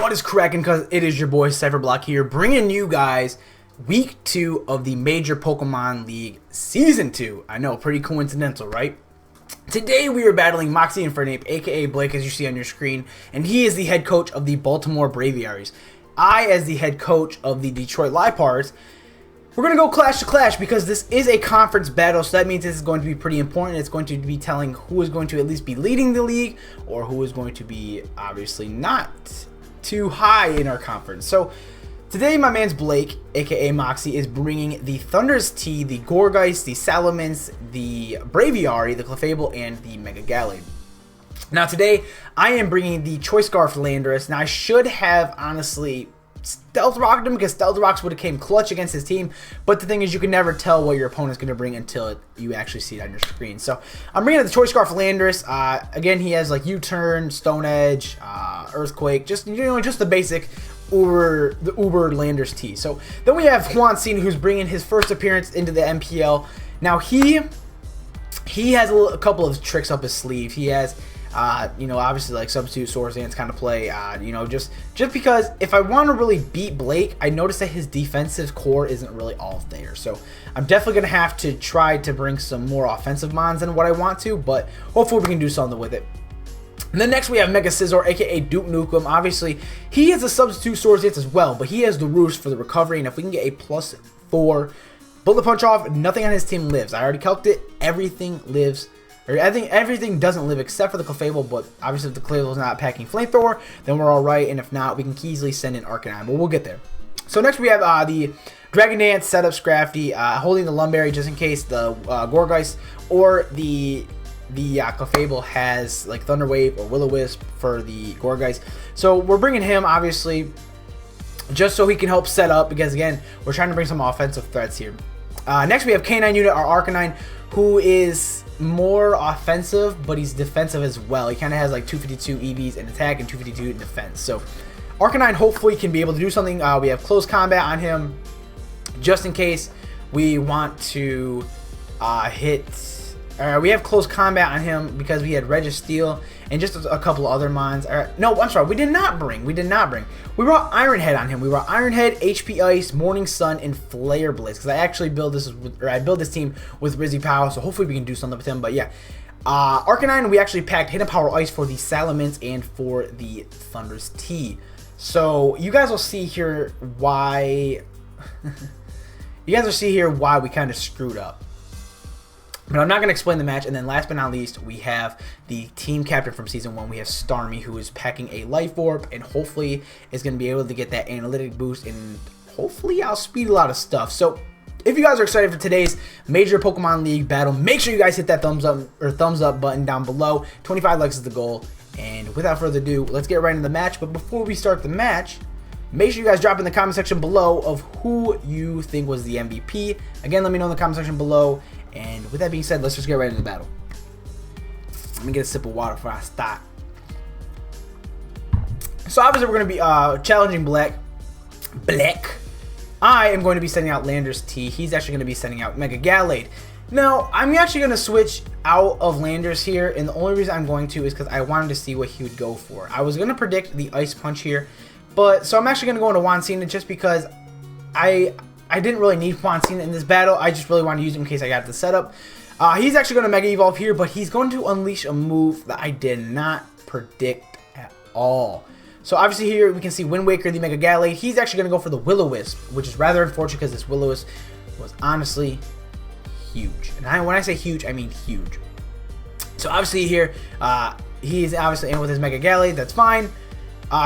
What is cracking? Because it is your boy Cypherblock here, bringing you guys week 2 of the Major Pokemon League Season 2. I know, pretty coincidental, right? Today we are battling Moxie and Fernape, aka Blake, as you see on your screen, and he is the head coach of the Baltimore Braviaries. I, as the head coach of the Detroit Liepards, we're going to go clash to clash because this is a conference battle, so that means this is going to be pretty important. It's going to be telling who is going to at least be leading the league or who is going to be obviously not too high in our conference. So today my man's Blake, aka Moxie, is bringing the Thunder's Tea, the Gourgeist, the Salamence, the Braviary, the Clefable, and the Mega Gallade. Now today I am bringing the Choice Scarf Landorus. Now I should have honestly Stealth Rocked him because Stealth Rocks would have came clutch against his team, but the thing is you can never tell what your opponent's going to bring until you actually see it on your screen. So I'm bringing the Choice Scarf Landorus. Again, he has like U-Turn, Stone Edge, Earthquake, just just the basic Uber Landorus T. So then we have Juancine, who's bringing his first appearance into the MPL. Now he has a couple of tricks up his sleeve. He has obviously like Substitute Swords Dance kind of play, just because if I want to really beat Blake, I noticed that his defensive core isn't really all there. So I'm definitely going to have to try to bring some more offensive mons than what I want to, but hopefully we can do something with it. And then next we have Mega Scizor, aka Duke Nukem. Obviously, he has a Substitute Swords Dance as well, but he has the Roost for the recovery, and if we can get a +4 Bullet Punch off, nothing on his team lives. I already calculated it. Everything lives. I think everything doesn't live except for the Clefable, but obviously if the Clefable is not packing Flamethrower, then we're alright, and if not, we can easily send in Arcanine, but we'll get there. So next we have the Dragon Dance setup Scrafty, holding the Lumberry just in case the Gourgeist or the Clefable has like Thunder Wave or Will-O-Wisp for the Gourgeist. So we're bringing him, obviously, just so he can help set up, because again, we're trying to bring some offensive threats here. Next we have K9 Unit, our Arcanine, who is more offensive, but he's defensive as well. He kind of has like 252 EVs in attack and 252 in defense. So Arcanine hopefully can be able to do something. We have close combat on him just in case we want to hit. We have close combat on him because we had Registeel and just a couple of other mons. No, I'm sorry, we did not bring. We brought Iron Head on him. We brought Iron Head, HP Ice, Morning Sun, and Flare Blitz because I actually build this team with Rizzy Power, so hopefully we can do something with him. But yeah, Arcanine, we actually packed Hidden Power Ice for the Salamence and for the Thunder's Tea. So you guys will see here why. You guys will see here why we kind of screwed up. But I'm not going to explain the match. And then last but not least, we have the team captain from Season 1. We have Starmie, who is packing a Life Orb and hopefully is going to be able to get that analytic boost and hopefully outspeed a lot of stuff. So if you guys are excited for today's Major Pokemon League battle, make sure you guys hit that thumbs up button down below. 25 likes is the goal. And without further ado, let's get right into the match. But before we start the match, make sure you guys drop in the comment section below of who you think was the MVP. Again, let me know in the comment section below. And with that being said, let's just get right into the battle. Let me get a sip of water before I start. So obviously we're going to be challenging Black. I am going to be sending out Landorus T. He's actually going to be sending out Mega Gallade. Now, I'm actually going to switch out of Landorus here, and the only reason I'm going to is because I wanted to see what he would go for. I was going to predict the Ice Punch here, but so I'm actually going to go into Juancine just because I didn't really need Juancine in this battle. I just really wanted to use him in case I got the setup. He's actually going to Mega Evolve here, but he's going to unleash a move that I did not predict at all. So obviously here we can see Wind Waker, the Mega Gallade. He's actually going to go for the Will-O-Wisp, which is rather unfortunate because this Will-O-Wisp was honestly huge. And when I say huge, I mean huge. So obviously here, he's obviously in with his Mega Gallade. That's fine.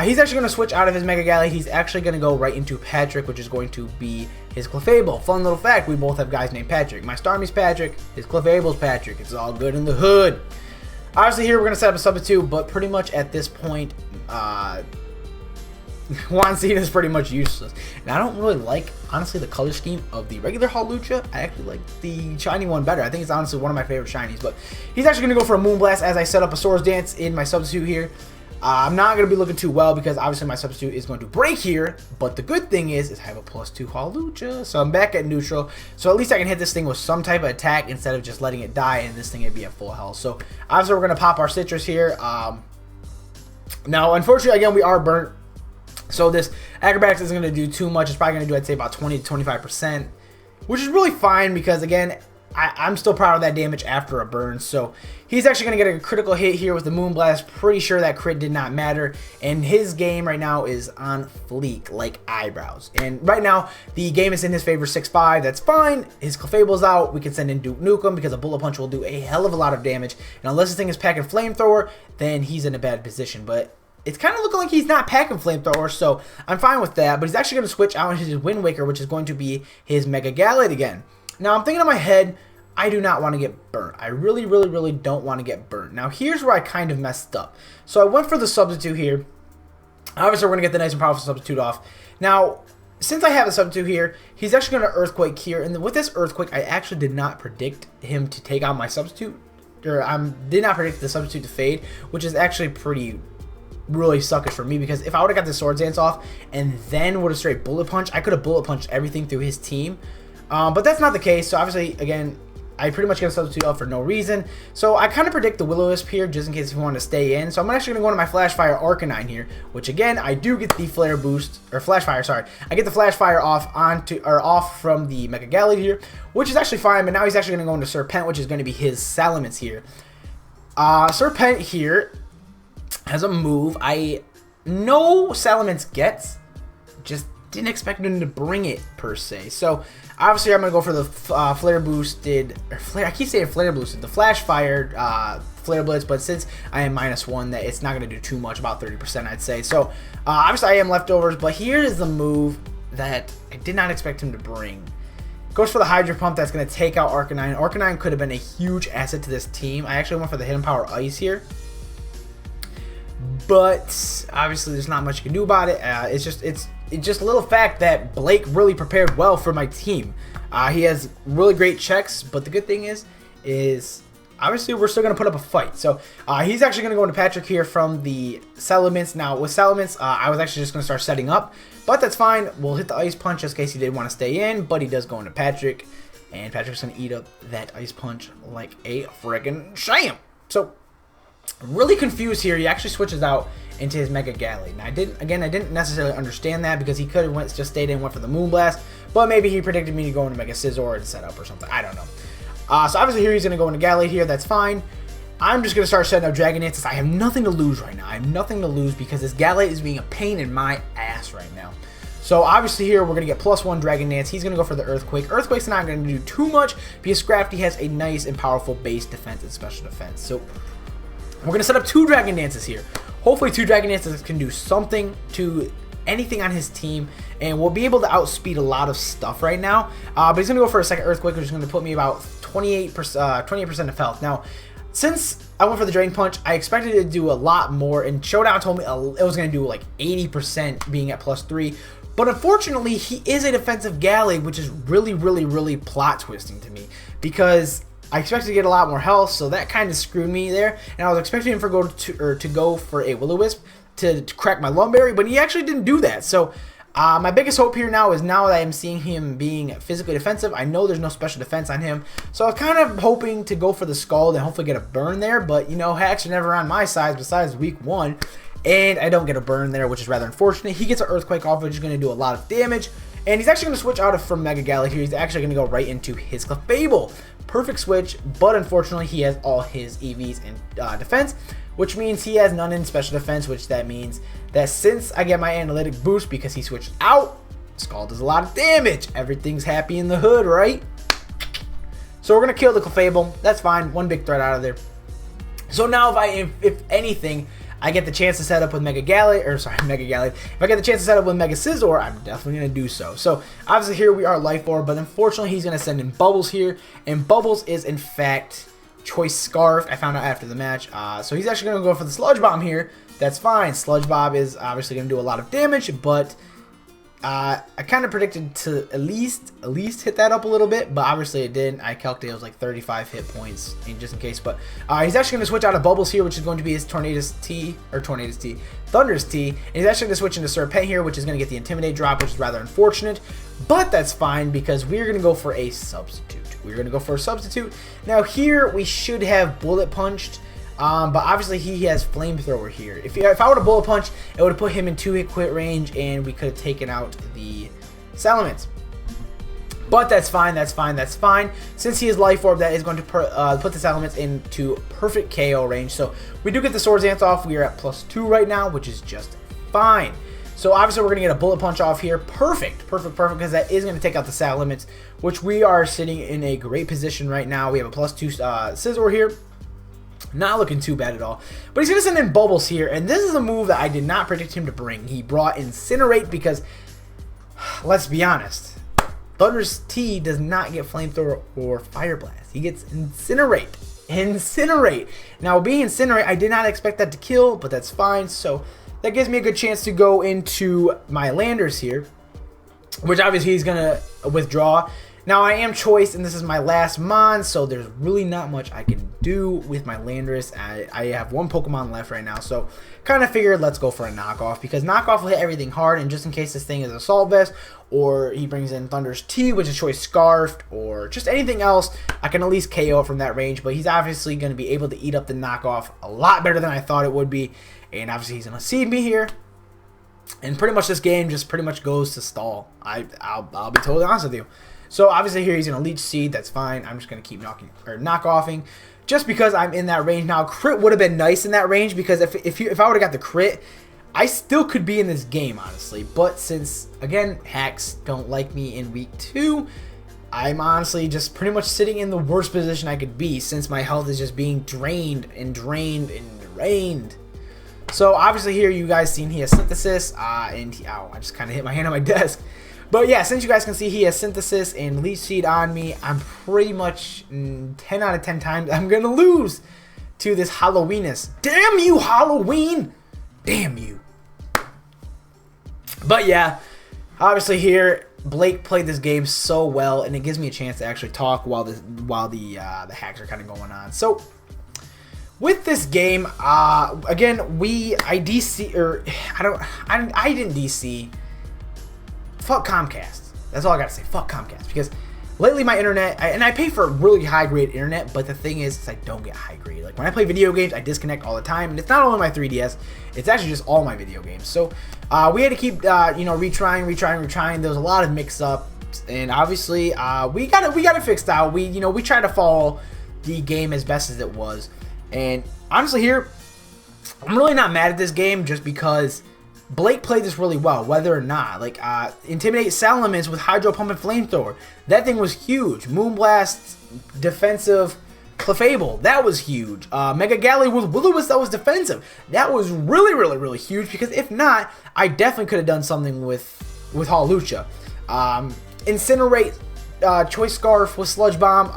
He's actually going to switch out of his Mega Gallade. He's actually going to go right into Patrick, which is going to be his Clefable. Fun little fact, we both have guys named Patrick. My Starmie's Patrick, his Clefable's Patrick. It's all good in the hood. Obviously here we're going to set up a Substitute, but pretty much at this point, Juancine is pretty much useless. And I don't really like, honestly, the color scheme of the regular Hawlucha. I actually like the shiny one better. I think it's honestly one of my favorite shinies. But he's actually going to go for a Moonblast as I set up a Swords Dance in my Substitute here. I'm not going to be looking too well because obviously my Substitute is going to break here, but the good thing is I have a +2 Hawlucha, so I'm back at neutral, so at least I can hit this thing with some type of attack instead of just letting it die and this thing would be at full health. So obviously we're going to pop our Citrus here. Now unfortunately again we are burnt So this acrobatics isn't going to do too much. It's probably going to do, I'd say, about 20 to 25%, which is really fine because, again, I'm still proud of that damage after a burn. So he's actually going to get a critical hit here with the Moonblast. Pretty sure that crit did not matter. And his game right now is on fleek, like eyebrows. And right now, the game is in his favor, 6-5. That's fine. His Clefable's out. We can send in Duke Nukem because a Bullet Punch will do a hell of a lot of damage. And unless this thing is packing Flamethrower, then he's in a bad position. But it's kind of looking like he's not packing Flamethrower, so I'm fine with that. But he's actually going to switch out into his Wind Waker, which is going to be his Mega Gallade again. Now, I'm thinking in my head, I do not want to get burnt. I really, really, really don't want to get burnt. Now, here's where I kind of messed up. So I went for the Substitute here. Obviously, we're going to get the nice and powerful Substitute off. Now, since I have a Substitute here, he's actually going to Earthquake here. And with this Earthquake, I actually did not predict him to take out my Substitute. Or I did not predict the Substitute to fade, which is actually really suckish for me, because if I would have got the Swords Dance off and then would have straight Bullet Punch, I could have Bullet Punched everything through his team. But that's not the case. So obviously, again, I pretty much get a Substitute off for no reason. So I kind of predict the Will-O-Wisp here just in case if you want to stay in. So I'm actually going to go into my Flash Fire Arcanine here, which again, I do get the Flare Boost, or Flash Fire, sorry. I get the Flash Fire off from the Mega Gallade here, which is actually fine. But now he's actually going to go into Serpent, which is going to be his Salamence here. Serpent here has a move I know Salamence gets, just didn't expect him to bring it per se. So obviously I'm gonna go for the flare boosted, or flare. I keep saying flare boosted, the Flash Fire Flare Blitz, but since I am -1, that it's not gonna do too much, about 30%, I'd say. So obviously I am leftovers, but here is the move that I did not expect him to bring. Goes for the Hydro Pump. That's gonna take out Arcanine. Arcanine could have been a huge asset to this team. I actually went for the Hidden Power Ice here, but obviously there's not much you can do about it. It's just a little fact that Blake really prepared well for my team. He has really great checks, but the good thing is obviously we're still going to put up a fight. So he's actually going to go into Patrick here from the Salamence. Now with Salamence, I was actually just going to start setting up, but that's fine. We'll hit the Ice Punch just in case he didn't want to stay in, but he does go into Patrick, and Patrick's going to eat up that Ice Punch like a friggin' champ. So really confused here. He actually switches out into his Mega Gallade. Now I didn't necessarily understand that, because he could have just stayed in and went for the Moonblast, but maybe he predicted me to go into Mega Scizor and set up or something. I don't know. So obviously here he's going to go into Gallade here. That's fine. I'm just going to start setting up Dragon Dances. I have nothing to lose right now. I have nothing to lose because this Gallade is being a pain in my ass right now. So obviously here we're going to get +1 Dragon Dance. He's going to go for the Earthquake. Earthquake's not going to do too much because Scrafty has a nice and powerful base defense and special defense. So we're going to set up 2 Dragon Dances here. Hopefully 2 Dragon Dances can do something to anything on his team, and we'll be able to outspeed a lot of stuff right now. But he's going to go for a second Earthquake, which is going to put me about 28% of health. Now, since I went for the Drain Punch, I expected it to do a lot more, and Showdown told me it was going to do like 80% being at +3. But unfortunately, he is a defensive Gallade, which is really, really, really plot twisting to me, because I expected to get a lot more health, so that kind of screwed me there. And I was expecting him to go for a Will-O-Wisp to crack my Lumberry, but he actually didn't do that. So my biggest hope here now is, now that I'm seeing him being physically defensive, I know there's no special defense on him. So I'm kind of hoping to go for the Scald and hopefully get a burn there. But, you know, hacks are never on my side besides week 1. And I don't get a burn there, which is rather unfortunate. He gets an Earthquake off, which is going to do a lot of damage. And he's actually going to switch out from Mega Gallade here. He's actually going to go right into his Clefable. Perfect switch, but unfortunately he has all his EVs in defense, which means he has none in special defense, which that means that since I get my analytic boost because he switched out, Scald does a lot of damage. Everything's happy in the hood, right? So we're going to kill the Clefable. That's fine. One big threat out of there. So now if anything, I get the chance to set up with Mega Gallade, If I get the chance to set up with Mega Scizor, I'm definitely going to do so. So, obviously here we are Life Orb, but unfortunately he's going to send in Bubbles here, and Bubbles is in fact Choice Scarf. I found out after the match. So he's actually going to go for the Sludge Bomb here. That's fine. Sludge Bomb is obviously going to do a lot of damage, but I kind of predicted to at least hit that up a little bit, but obviously it didn't. I calculated it was like 35 hit points just in case. But he's actually going to switch out of Bubbles here, which is going to be his Thunderous Tea. And he's actually going to switch into Serpent here, which is going to get the Intimidate drop, which is rather unfortunate. But that's fine because we're going to go for a Substitute. Now here we should have Bullet Punched But obviously he has flamethrower here. If I would have bullet punch, it would have put him in 2-hit quit range, and we could have taken out the Salamence. But that's fine, that's fine, that's fine. Since he has Life Orb, that is going to put the Salamence into perfect KO range. So we do get the Swords Dance off. We are at +2 right now, which is just fine. So obviously we're going to get a bullet punch off here. Perfect, perfect, perfect, because that is going to take out the Salamence, which we are sitting in a great position right now. We have a +2 Scizor here. Not looking too bad at all. But he's going to send in Bubbles here, and this is a move that I did not predict him to bring. He brought Incinerate because, let's be honest, Thunder's T does not get Flamethrower or Fire Blast. He gets Incinerate. Incinerate. Now, being Incinerate, I did not expect that to kill, but that's fine. So that gives me a good chance to go into my Landers here, which obviously he's going to withdraw. Now, I am Choice, and this is my last Mon, so there's really not much I can do with my Landorus. I have one Pokemon left right now, so kind of figured let's go for a knockoff, because knockoff will hit everything hard, and just in case this thing is Assault Vest, or he brings in Thunder's T, which is Choice Scarfed, or just anything else, I can at least KO from that range. But he's obviously going to be able to eat up the knockoff a lot better than I thought it would be, and obviously he's going to seed me here. And pretty much this game just pretty much goes to stall. I'll be totally honest with you. So obviously here he's going to Leech Seed. That's fine. I'm just going to keep knockoffing just because I'm in that range. Now, crit would have been nice in that range, because if I would have got the crit, I still could be in this game, honestly. But since, again, hacks don't like me in week 2, I'm honestly just pretty much sitting in the worst position I could be, since my health is just being drained and drained and drained. So obviously here you guys seen he has Synthesis, and ow, I just kind of hit my hand on my desk. But yeah, since you guys can see he has Synthesis and Leech Seed on me, I'm pretty much 10 out of 10 times I'm going to lose to this Halloweenus. Damn you, Halloween! Damn you. But yeah, obviously here, Blake played this game so well, and it gives me a chance to actually talk while the hacks are kind of going on. So with this game, again, I didn't DC. Fuck Comcast. That's all I gotta say. Fuck Comcast, because lately my internet, and I pay for really high grade internet, but the thing is I don't get high grade. Like when I play video games, I disconnect all the time, and it's not only my 3DS, it's actually just all my video games. So we had to keep retrying. There was a lot of mix ups, and obviously we got it fixed out. We tried to follow the game as best as it was, and honestly here, I'm really not mad at this game, just because Blake played this really well, whether or not. Like, Intimidate Salamence with Hydro Pump and Flamethrower. That thing was huge. Moonblast, defensive, Clefable. That was huge. Mega Galley with Will-O-Wisp, that was defensive. That was really, really, really huge, because if not, I definitely could have done something with Hawlucha. Incinerate, Choice Scarf with Sludge Bomb,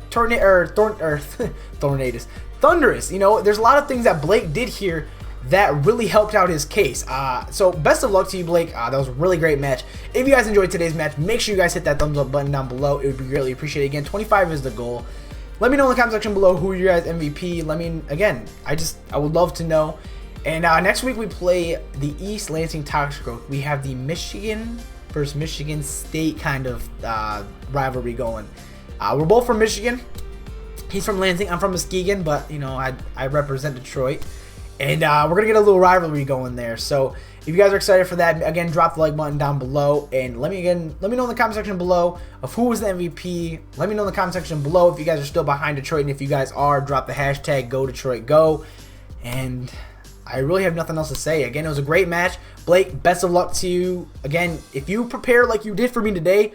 Tornadus. Thunderous. You know, there's a lot of things that Blake did here that really helped out his case. So best of luck to you, Blake. That was a really great match. If you guys enjoyed today's match, make sure you guys hit that thumbs up button down below. It would be greatly appreciated. Again, 25 is the goal. Let me know in the comment section below who your guys MVP. Again, I would love to know. And next week we play the East Lansing Toxic Growth. We have the Michigan versus Michigan State kind of rivalry going. We're both from Michigan. He's from Lansing. I'm from Muskegon, but you know I represent Detroit. And we're going to get a little rivalry going there. So if you guys are excited for that, again, drop the like button down below. And let me know in the comment section below of who was the MVP. Let me know in the comment section below if you guys are still behind Detroit. And if you guys are, drop the hashtag GoDetroitGo. And I really have nothing else to say. Again, it was a great match. Blake, best of luck to you. Again, if you prepare like you did for me today,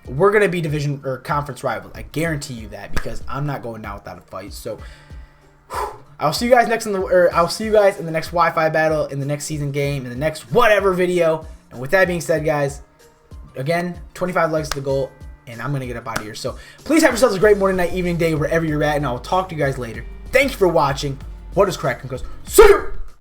we're going to be division or conference rivals. I guarantee you that, because I'm not going down without a fight. So I'll see you guys I'll see you guys in the next Wi-Fi battle, in the next season game, in the next whatever video. And with that being said, guys, again, 25 likes is the goal, and I'm gonna get up out of here. So please have yourselves a great morning, night, evening, day, wherever you're at, and I'll talk to you guys later. Thank you for watching. What is cracking? See you.